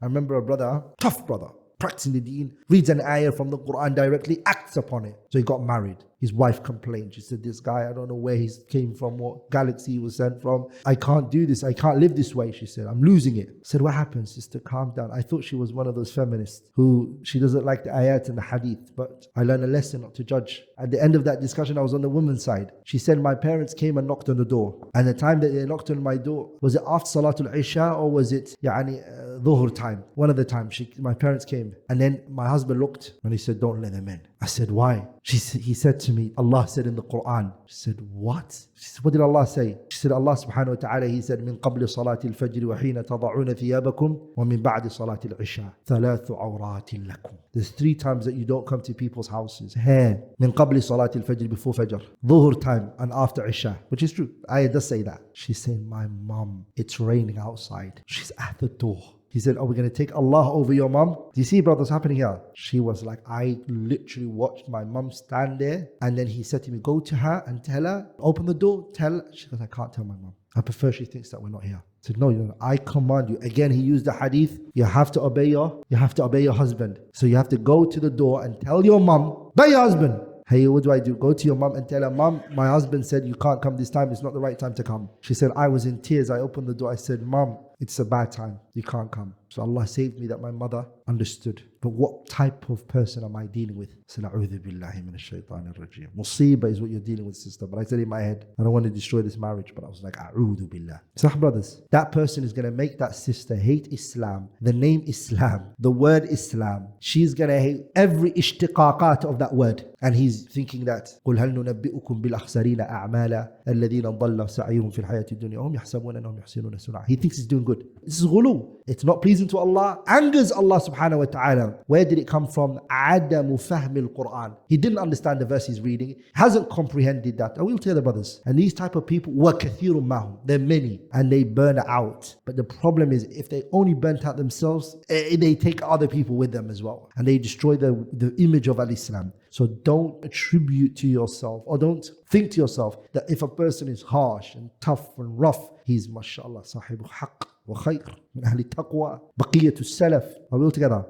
I remember a brother, tough brother, practicing the deen, reads an ayah from the Quran directly, acts upon it. So he got married. His wife complained. She said, this guy, I don't know where he came from, what galaxy he was sent from. I can't do this. I can't live this way. She said, I'm losing it. I said, what happened, sister? Calm down. I thought she was one of those feminists who she doesn't like the ayat and the hadith, but I learned a lesson not to judge. At the end of that discussion, I was on the woman's side. She said, my parents came and knocked on the door. And the time that they knocked on my door, was it after Salatul Isha or was it dhuhr time? One of the times my parents came. And then my husband looked and he said, don't let them in. I said, why? He said to me, Allah said in the Quran. She said, what? She said, what did Allah say? She said, Allah subhanahu wa ta'ala, He said, من قبل صلاة الفجر وحين تضعون ثيابكم ومن بعد صلاة العشاء ثلاث عورات لكم. There's 3 times that you don't come to people's houses. Here, من قبل صلاة الفجر, before Fajr, dhuhr time and after Isha, which is true. Ayah does say that. She's saying, my mom, it's raining outside. She's at the door. He said, are we going to take Allah over your mom? Do you see, brothers, happening here? She was like, I literally watched my mom stand there. And then he said to me, go to her and tell her, open the door, tell her. She goes, I can't tell my mom. I prefer she thinks that we're not here. I said, no, you don't. I command you. Again, he used the hadith. You have to obey your husband. So you have to go to the door and tell your mom, obey your husband. Hey, what do? Go to your mom and tell her, Mom, my husband said you can't come this time. It's not the right time to come. She said, I was in tears. I opened the door. I said, Mom, it's a bad time. You can't come. So Allah saved me that my mother understood. But what type of person am I dealing with? I said, A'udhu billahi minash shaitanir rajim. Musiba is what you're dealing with, sister. But I said in my head, I don't want to destroy this marriage. But I was like, A'udhu billah. So brothers, that person is going to make that sister hate Islam, the name Islam, the word Islam. She's going to hate every ishtiqaqat of that word. And he's thinking that, قُلْ هَلْ نُنَبِّئُكُمْ بِالْأَخْسَرِينَ أَعْمَالًا الَّذِينَ ضَلَّ سَعْيُهُمْ فِي الْحَيَاةِ الدُّنْيَا وَهُمْ يَحْسَبُونَ أَنَّهُمْ يُحْسِنُونَ صُنْعًا. He thinks he's doing good. This is ghulu. It's not pleasing to Allah, angers Allah subhanahu wa ta'ala. Where did it come from? عَدَمُ فَهْمِ الْقُرْآنِ. He didn't understand the verse he's reading, hasn't comprehended that. I will tell the brothers. And these type of people, وَكَثِيرٌ مَّهُمْ, they're many, and they burn out. But the problem is, if they only burnt out themselves, they take other people with them as well. And they destroy the image of Al-Islam. So don't attribute to yourself, or don't think to yourself that if a person is harsh and tough and rough, he's mashallah, sahibu haqq wa khayr, min ahli taqwa, baqiyatul salaf. Are we all together?